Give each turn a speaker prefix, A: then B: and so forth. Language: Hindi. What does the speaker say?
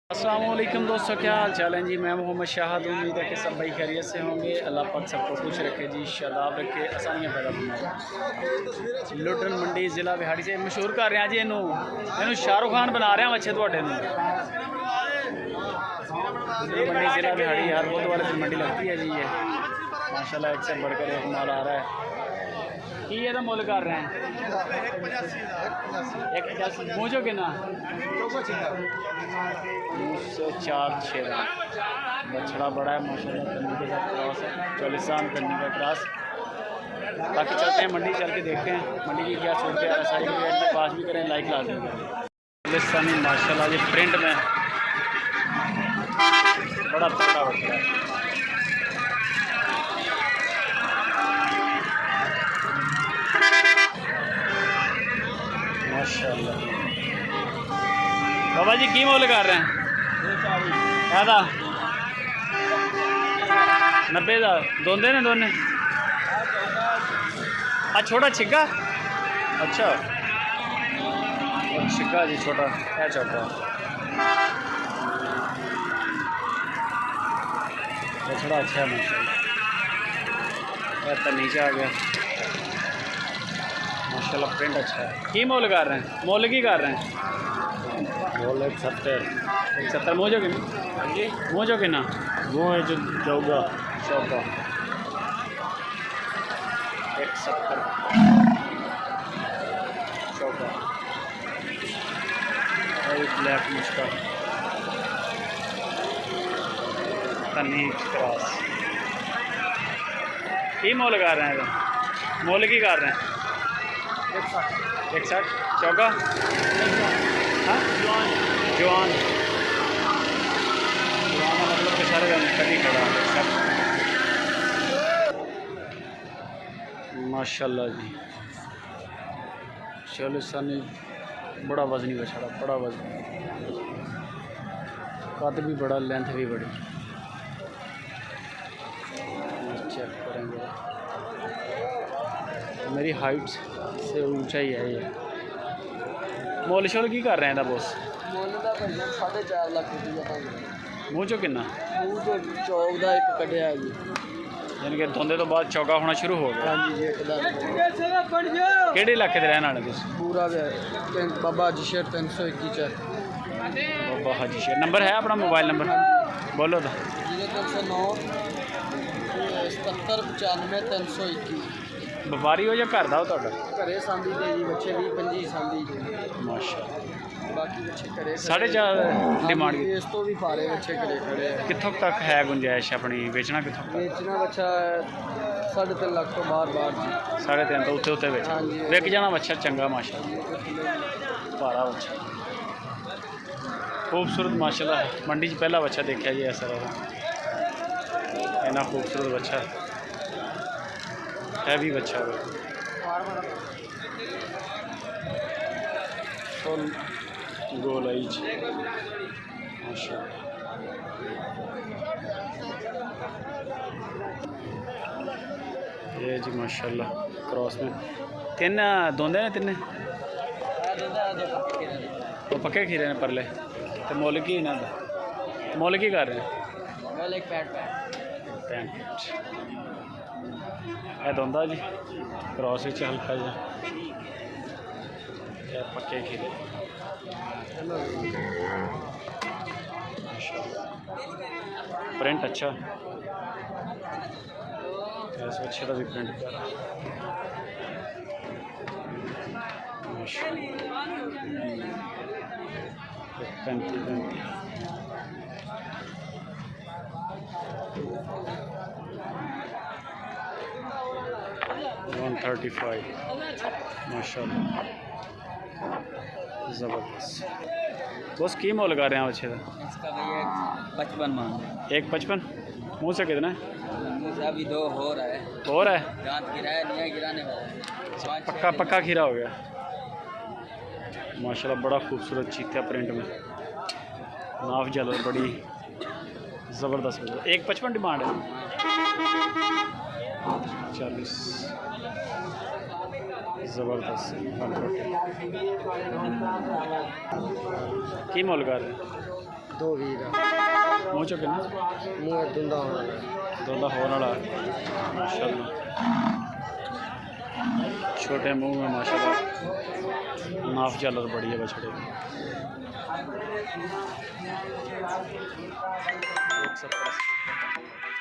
A: अस्सलामुअलैकुम दोस्तों, क्या हाल चाल है जी। मैं मोहम्मद शाहद, उम्मीद है कि सब भाई खैरियत से होंगे। अल्लाह पाक सबको खुश रखे जी, शादाब रखे, आसानियाँ पैदा फरमाए। लुटन मंडी ज़िला बिहाड़ी से मशहूर कर रहे हैं जी। इनू शाहरुख खान बना रहे हैं अच्छे थोड़े मंडी ज़िला बिहाड़ी यार बहुत वाले दिन मंडी लगती है जी। ये माशाल्लाह एक से बढ़कर एक माल आ रहा है। की ये मुल कर रहे हैं 150 पूछो कि ना 4-6 बछड़ा बड़ा है माशाल्लाह। कन्नी के साथ क्रॉस है, चौलिसान कन्नी का क्रॉस। बाकी चलते हैं मंडी, चल के देखते हैं मंडी की क्या सूरत है। सारी वीडियो पास भी करें, लाइक लाजमी करें। माशाल्लाह ये प्रिंट में बड़ा तगड़ा होता है। माशाल्लाह बाबा जी की मोल कर रहे हैं? 90 का दोंदे ने दोने। छोटा छिक्का, अच्छा छिक्का जी छोटा है चौका। बछड़ा अच्छा है माशाल्लाह। तो नीचे आ गया माशाल्लाह, प्रिंट अच्छा है। की मोल कर रहे हैं? मोल की कर रहे हैं? मोल 170 मोजो कि हाँ जी मोजो कि ना वो है जो जाऊगा चौका 170 चौका। ब्लैक मुस्का तनी क्रॉस। की मोल कर रहे हैं? मोल की कर रहे हैं? 160 चौका। हाँ जवान मतलब कि सारे कभी खड़ा सब माशाल्लाह जी। चलो सनी बड़ा वजनी बछड़ा, बड़ा वजन, कद भी बड़ा, लेंथ भी बड़ी। चेक करेंगे, मेरी हाइट से ऊंचा ही है ये। मोल शोल की कर रहे हैं बॉस?
B: मुल का 4.5 लाख रुपया।
A: मूँह चो कि
B: मूँह तो चौक का एक कटिया जी,
A: यानी कि धोंदे तो बाद चौका होना शुरू हो गया।
B: हाँ जी एकदम।
A: किहड़े इलाके के रहने वाले तुम?
B: पूरा बाबा हाजी शेर 321।
A: बाबा हाजी शेर। नंबर है अपना मोबाइल नंबर बोलो तो?
B: 0309 77 95 321।
A: व्यापारी हो या घर का हो?
B: घरे सांदी दे जी बच्चे 20-25 सांदी जी
A: माशाल्लाह।
B: बाकी बच्चे घरे
A: 4.5 डिमांड
B: इस तो भी पारे बच्चे घरे खड़े हैं।
A: कितों तक है गुंजाइश अपनी? बेचना कितों तक?
B: बेचना बच्चा 3.5 लाख तो बाहर जी।
A: 3.5 तो उत्ते उत्ते बेच
B: हाँ जी
A: विक जाना बच्चा चंगा माशाल्लाह। भारा बच्चा खूबसूरत माशाल्लाह। मंडी पहला बच्चा देखा जी ऐसा रहा, इतना खूबसूरत बच्चा है भी बच्चा फुल गोल आइज माशाल्लाह। ये जी माशाल्लाह क्रॉस में 3 दोंदे ने 3 तो पक्के खीरे ने परले। तो मोल की इन्हों का मोल की कर रहे हैं? 65 है दोंदा जी क्रॉस हल्का जा पक्के खीरे प्रिंट अच्छा। ऐसे अच्छे का भी प्रिंट प्यारा 135 माशाल्लाह ज़बरदस्त। बस की मोल लगा रहे हैं अच्छे का?
B: इसका भैया 55 मान
A: 155। मुँह से कितना है?
B: मुँह से अभी 2 हो रहा है।
A: हो रहा है?
B: दांत गिराया नहीं है, गिराने वाला है।
A: पक्का पक्का खीरा हो गया माशाल्लाह। बड़ा खूबसूरत चीता प्रिंट में नाफ जलर बड़ी ज़बरदस्त। 155 डिमांड है। 40 ज़बरदस्त की मोल कर
B: दो वीर
A: मूँह चो किन्ना
B: मुँह दुंदा होना
A: दुध होने वाला माशाल्लाह छोटे मुंह में माशाल्लाह नाफ झालर बड़ी है बछड़े की 170